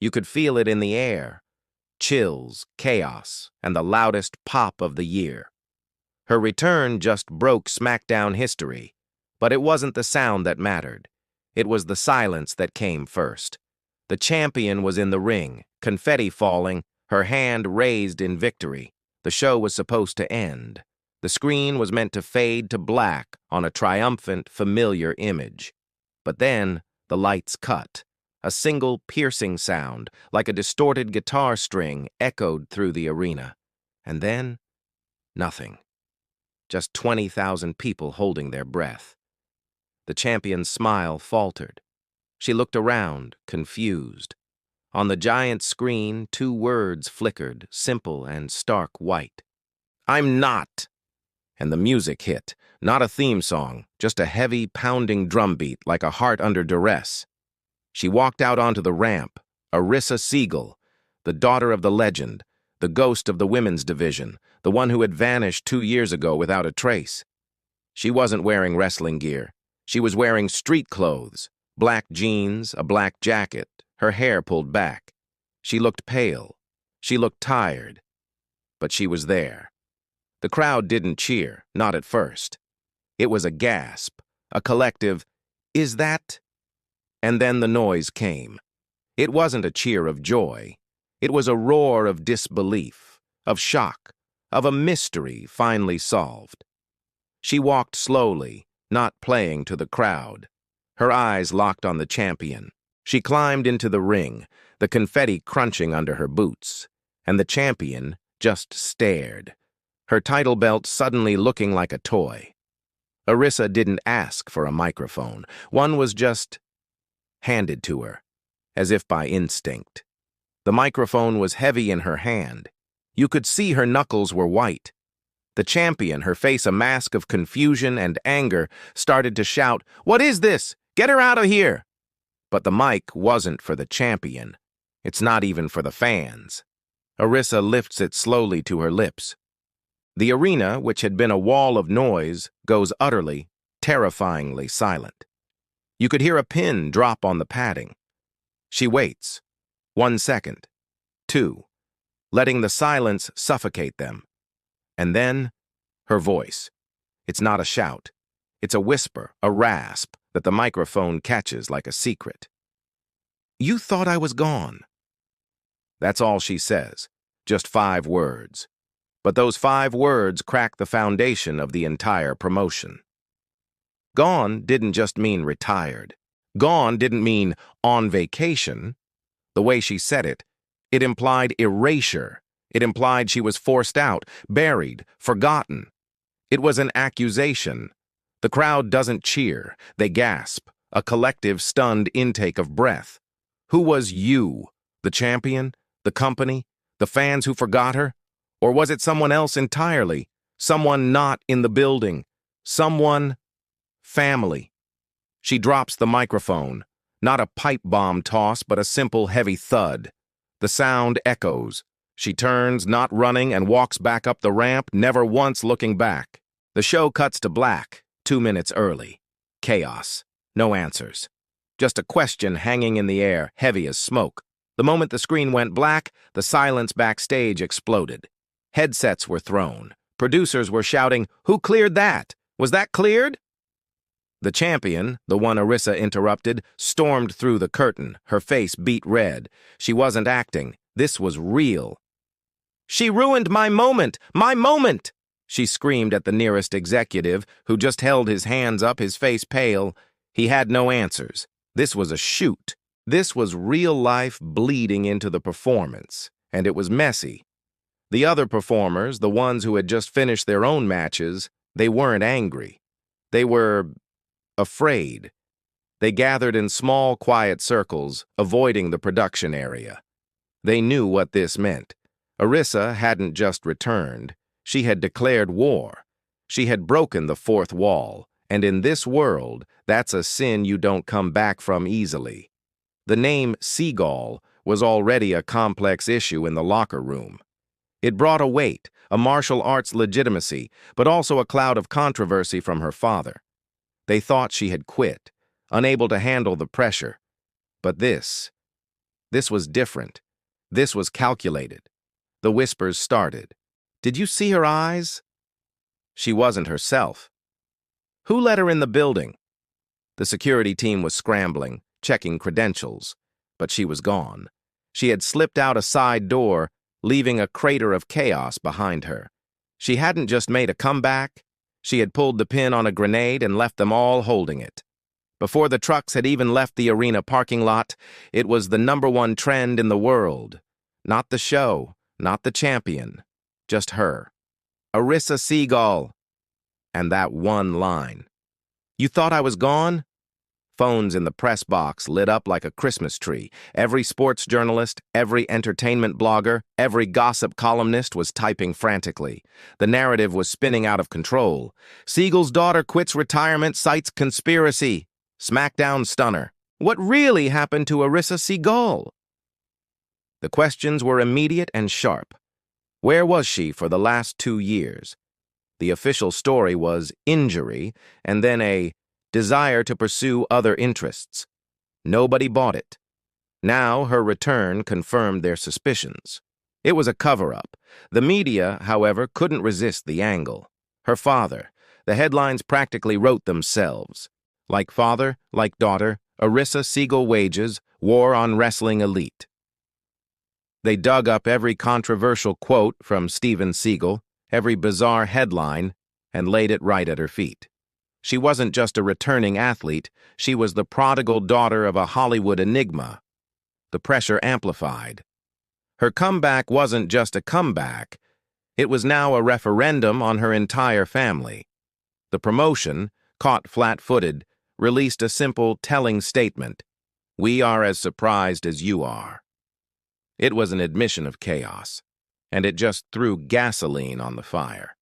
You could feel it in the air. Chills, chaos, and the loudest pop of the year. Her return just broke SmackDown history, but it wasn't the sound that mattered. It was the silence that came first. The champion was in the ring, confetti falling, her hand raised in victory. The show was supposed to end. The screen was meant to fade to black on a triumphant, familiar image. But then, the lights cut. A single piercing sound, like a distorted guitar string, echoed through the arena. And then, nothing. Just 20,000 people holding their breath. The champion's smile faltered. She looked around, confused. On the giant screen, 2 words flickered, simple and stark white. "I'm not!" And the music hit. Not a theme song, just a heavy, pounding drumbeat like a heart under duress. She walked out onto the ramp, Arissa Seagal, the daughter of the legend, the ghost of the women's division, the one who had vanished 2 years ago without a trace. She wasn't wearing wrestling gear. She was wearing street clothes, black jeans, a black jacket, her hair pulled back. She looked pale. She looked tired. But she was there. The crowd didn't cheer, not at first. It was a gasp, a collective, "Is that?" And then the noise came. It wasn't a cheer of joy. It was a roar of disbelief, of shock, of a mystery finally solved. She walked slowly, not playing to the crowd. Her eyes locked on the champion. She climbed into the ring, the confetti crunching under her boots, and the champion just stared, her title belt suddenly looking like a toy. Arissa didn't ask for a microphone. One was just handed to her, as if by instinct. The microphone was heavy in her hand. You could see her knuckles were white. The champion, her face a mask of confusion and anger, started to shout, "What is this? Get her out of here!" But the mic wasn't for the champion. It's not even for the fans. Arissa lifts it slowly to her lips. The arena, which had been a wall of noise, goes utterly, terrifyingly silent. You could hear a pin drop on the padding. She waits. 1 second. 2. Letting the silence suffocate them. And then, her voice. It's not a shout. It's a whisper, a rasp, that the microphone catches like a secret. "You thought I was gone." That's all she says. Just 5 words. But those 5 words crack the foundation of the entire promotion. Gone didn't just mean retired. Gone didn't mean on vacation. The way she said it, it implied erasure. It implied she was forced out, buried, forgotten. It was an accusation. The crowd doesn't cheer. They gasp, a collective stunned intake of breath. Who was you? The champion? The company? The fans who forgot her? Or was it someone else entirely? Someone not in the building? Someone... family. She drops the microphone. Not a pipe bomb toss, but a simple heavy thud. The sound echoes. She turns, not running, and walks back up the ramp, never once looking back. The show cuts to black, 2 minutes early. Chaos. No answers. Just a question hanging in the air, heavy as smoke. The moment the screen went black, the silence backstage exploded. Headsets were thrown. Producers were shouting, "Who cleared that? Was that cleared?" The champion, the one Arissa interrupted, stormed through the curtain, her face beet red. She wasn't acting. This was real. "She ruined my moment! My moment!" She screamed at the nearest executive, who just held his hands up, his face pale. He had no answers. This was a shoot. This was real life bleeding into the performance, and it was messy. The other performers, the ones who had just finished their own matches, they weren't angry. They were afraid. They gathered in small, quiet circles, avoiding the production area. They knew what this meant. Arissa hadn't just returned. She had declared war. She had broken the 4th wall, and in this world, that's a sin you don't come back from easily. The name Seagal was already a complex issue in the locker room. It brought a weight, a martial arts legitimacy, but also a cloud of controversy from her father. They thought she had quit, unable to handle the pressure. But this This was different. This was calculated. The whispers started. Did you see her eyes? She wasn't herself. Who let her in the building? The security team was scrambling, checking credentials, but she was gone. She had slipped out a side door, leaving a crater of chaos behind her. She hadn't just made a comeback. She had pulled the pin on a grenade and left them all holding it. Before the trucks had even left the arena parking lot, it was the #1 trend in the world. Not the show, not the champion, just her. Arissa Seagal. And that one line. You thought I was gone? Phones in the press box lit up like a Christmas tree. Every sports journalist, every entertainment blogger, every gossip columnist was typing frantically. The narrative was spinning out of control. Seagal's daughter quits retirement, cites conspiracy. Smackdown stunner. What really happened to Arissa Seagal? The questions were immediate and sharp. Where was she for the last 2 years? The official story was injury, and then a desire to pursue other interests. Nobody bought it. Now her return confirmed their suspicions. It was a cover-up. The media, however, couldn't resist the angle. Her father. The headlines practically wrote themselves. Like father, like daughter, Arissa Seagal wages war on wrestling elite. They dug up every controversial quote from Steven Seagal, every bizarre headline, and laid it right at her feet. She wasn't just a returning athlete, she was the prodigal daughter of a Hollywood enigma. The pressure amplified. Her comeback wasn't just a comeback, it was now a referendum on her entire family. The promotion, caught flat-footed, released a simple, telling statement. We are as surprised as you are. It was an admission of chaos, and it just threw gasoline on the fire.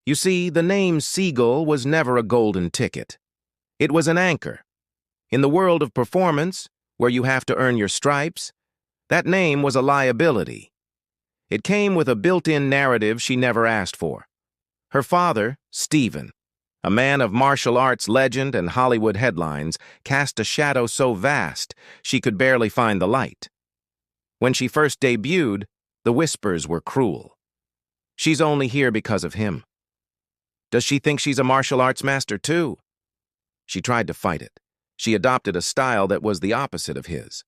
You see, the name Seagal was never a golden ticket. It was an anchor. In the world of performance, where you have to earn your stripes, that name was a liability. It came with a built-in narrative she never asked for. Her father, Steven, a man of martial arts legend and Hollywood headlines, cast a shadow so vast she could barely find the light. When she first debuted, the whispers were cruel. She's only here because of him. Does she think she's a martial arts master too? She tried to fight it. She adopted a style that was the opposite of his.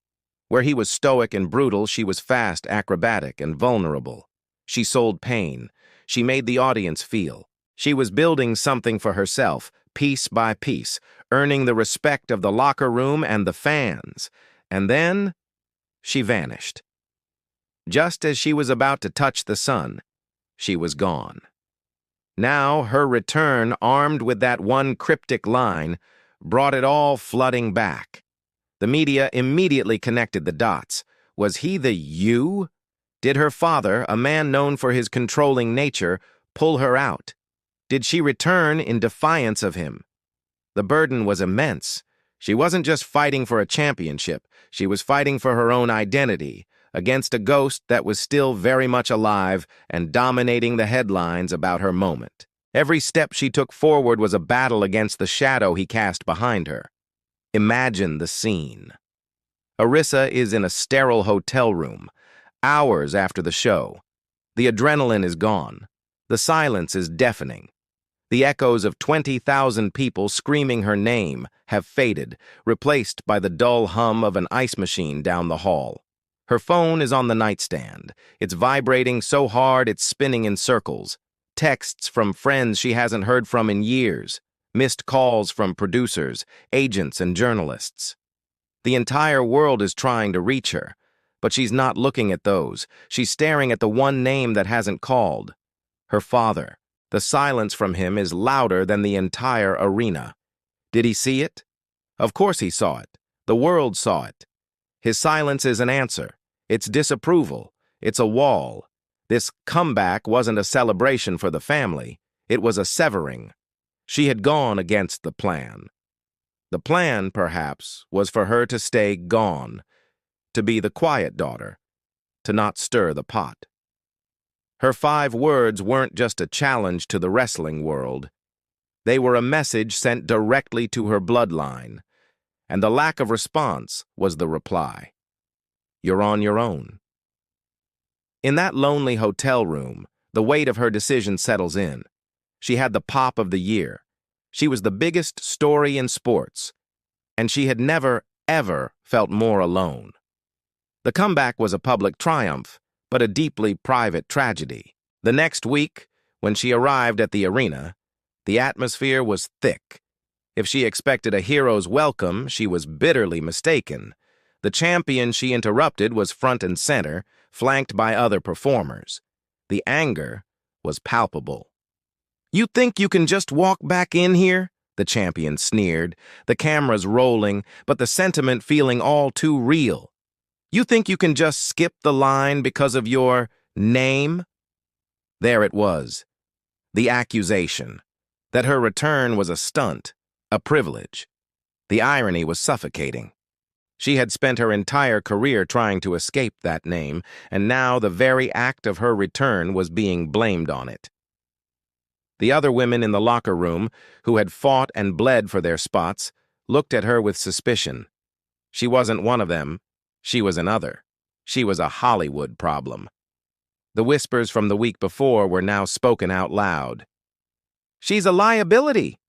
Where he was stoic and brutal, she was fast, acrobatic, and vulnerable. She sold pain. She made the audience feel. She was building something for herself, piece by piece, earning the respect of the locker room and the fans. And then she vanished. Just as she was about to touch the sun, she was gone. Now her return, armed with that one cryptic line, brought it all flooding back. The media immediately connected the dots. Was he the you? Did her father, a man known for his controlling nature, pull her out? Did she return in defiance of him? The burden was immense. She wasn't just fighting for a championship, she was fighting for her own identity, against a ghost that was still very much alive and dominating the headlines about her moment. Every step she took forward was a battle against the shadow he cast behind her. Imagine the scene. Arissa is in a sterile hotel room, hours after the show. The adrenaline is gone. The silence is deafening. The echoes of 20,000 people screaming her name have faded, replaced by the dull hum of an ice machine down the hall. Her phone is on the nightstand. It's vibrating so hard it's spinning in circles. Texts from friends she hasn't heard from in years. Missed calls from producers, agents, and journalists. The entire world is trying to reach her, but she's not looking at those. She's staring at the one name that hasn't called. Her father. The silence from him is louder than the entire arena. Did he see it? Of course he saw it. The world saw it. His silence is an answer. It's disapproval. It's a wall. This comeback wasn't a celebration for the family. It was a severing. She had gone against the plan. The plan, perhaps, was for her to stay gone, to be the quiet daughter, to not stir the pot. Her 5 words weren't just a challenge to the wrestling world. They were a message sent directly to her bloodline, and the lack of response was the reply. You're on your own. In that lonely hotel room, the weight of her decision settles in. She had the pop of the year. She was the biggest story in sports, and she had never, ever felt more alone. The comeback was a public triumph, but a deeply private tragedy. The next week, when she arrived at the arena, the atmosphere was thick. If she expected a hero's welcome, she was bitterly mistaken. The champion she interrupted was front and center, flanked by other performers. The anger was palpable. "You think you can just walk back in here?" the champion sneered, the cameras rolling, but the sentiment feeling all too real. "You think you can just skip the line because of your name?" There it was, the accusation, that her return was a stunt, a privilege. The irony was suffocating. She had spent her entire career trying to escape that name, and now the very act of her return was being blamed on it. The other women in the locker room, who had fought and bled for their spots, looked at her with suspicion. She wasn't one of them. She was another. She was a Hollywood problem. The whispers from the week before were now spoken out loud. "She's a liability.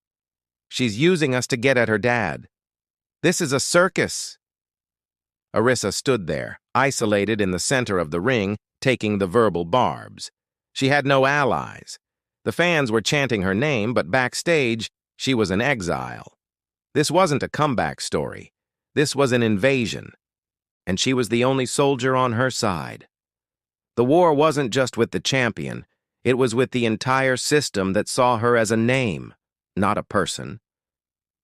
She's using us to get at her dad. This is a circus." Arissa stood there, isolated in the center of the ring, taking the verbal barbs. She had no allies. The fans were chanting her name, but backstage, she was an exile. This wasn't a comeback story. This was an invasion. And she was the only soldier on her side. The war wasn't just with the champion. It was with the entire system that saw her as a name, not a person.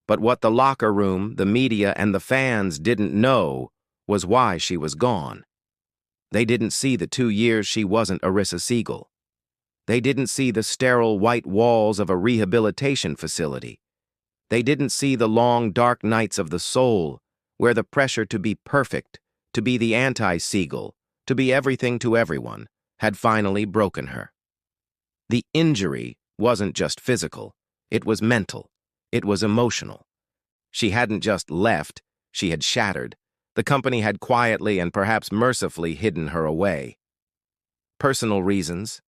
But what the locker room, the media, and the fans didn't know was why she was gone. They didn't see the 2 years she wasn't Arissa Seagal. They didn't see the sterile white walls of a rehabilitation facility. They didn't see the long, dark nights of the soul, where the pressure to be perfect, to be the anti-Seagal, to be everything to everyone, had finally broken her. The injury wasn't just physical. It was mental. It was emotional. She hadn't just left. She had shattered. The company had quietly and perhaps mercifully hidden her away. Personal reasons.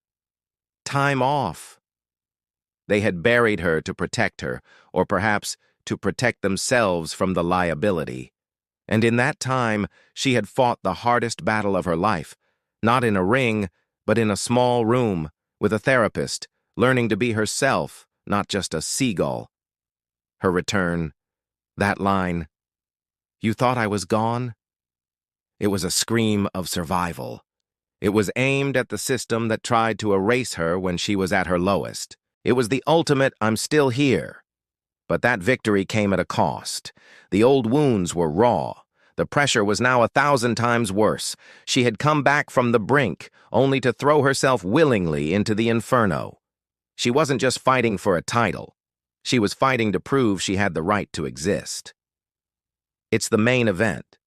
Time off. They had buried her to protect her, or perhaps to protect themselves from the liability. And in that time, she had fought the hardest battle of her life, not in a ring, but in a small room, with a therapist, learning to be herself, not just a seagull. Her return, that line, "You thought I was gone?" It was a scream of survival. It was aimed at the system that tried to erase her when she was at her lowest. It was the ultimate "I'm still here." But that victory came at a cost. The old wounds were raw. The pressure was now 1,000 times worse. She had come back from the brink, only to throw herself willingly into the inferno. She wasn't just fighting for a title. She was fighting to prove she had the right to exist. It's the main event.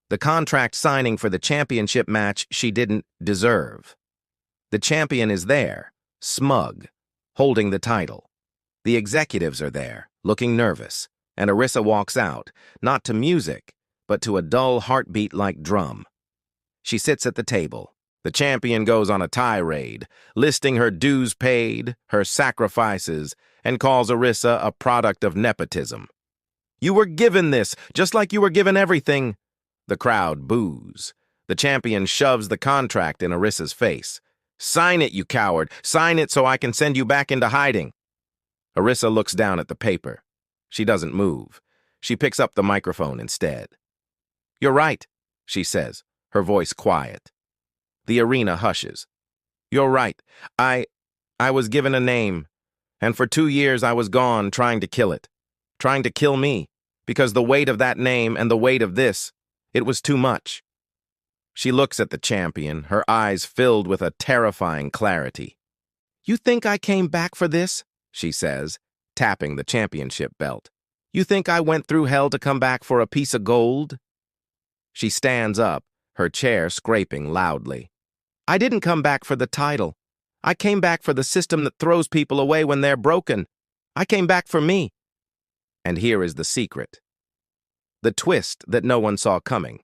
The contract signing for the championship match she didn't deserve. The champion is there, smug, holding the title. The executives are there, looking nervous, and Arissa walks out, not to music, but to a dull heartbeat-like drum. She sits at the table. The champion goes on a tirade, listing her dues paid, her sacrifices, and calls Arissa a product of nepotism. "You were given this, just like you were given everything." The crowd boos. The champion shoves the contract in Arissa's face. "Sign it, you coward. Sign it so I can send you back into hiding." Arissa looks down at the paper. She doesn't move. She picks up the microphone instead. "You're right," she says, her voice quiet. The arena hushes. "You're right. I was given a name, and for 2 years I was gone trying to kill it, trying to kill me, because the weight of that name and the weight of this, it was too much." She looks at the champion, her eyes filled with a terrifying clarity. "You think I came back for this?" she says, tapping the championship belt. "You think I went through hell to come back for a piece of gold?" She stands up, her chair scraping loudly. "I didn't come back for the title. I came back for the system that throws people away when they're broken. I came back for me." And here is the secret. The twist that no one saw coming.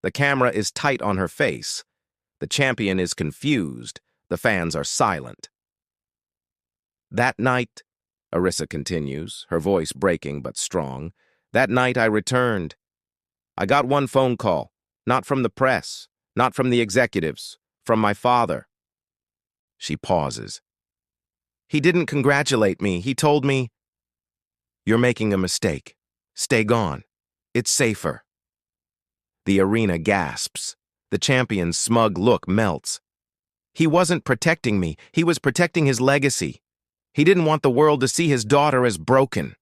The camera is tight on her face. The champion is confused. The fans are silent. That night, Arissa continues, her voice breaking but strong, that night I returned. I got one phone call, not from the press, not from the executives, from my father. She pauses. He didn't congratulate me. He told me, "You're making a mistake. Stay gone. It's safer." The arena gasps. The champion's smug look melts. He wasn't protecting me. He was protecting his legacy. He didn't want the world to see his daughter as broken.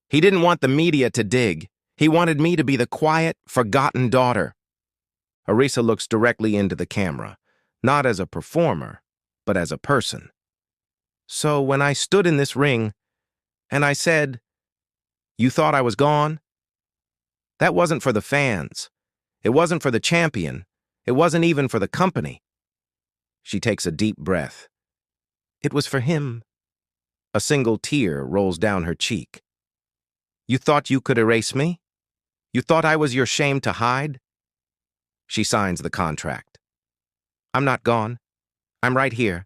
He didn't want the media to dig. He wanted me to be the quiet, forgotten daughter. Arissa looks directly into the camera, not as a performer, but as a person. So when I stood in this ring, and I said, "You thought I was gone?" That wasn't for the fans. It wasn't for the champion. It wasn't even for the company. She takes a deep breath. It was for him. A single tear rolls down her cheek. You thought you could erase me? You thought I was your shame to hide? She signs the contract. I'm not gone. I'm right here,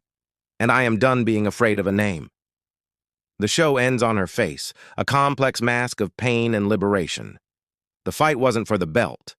and I am done being afraid of a name. The show ends on her face, a complex mask of pain and liberation. The fight wasn't for the belt.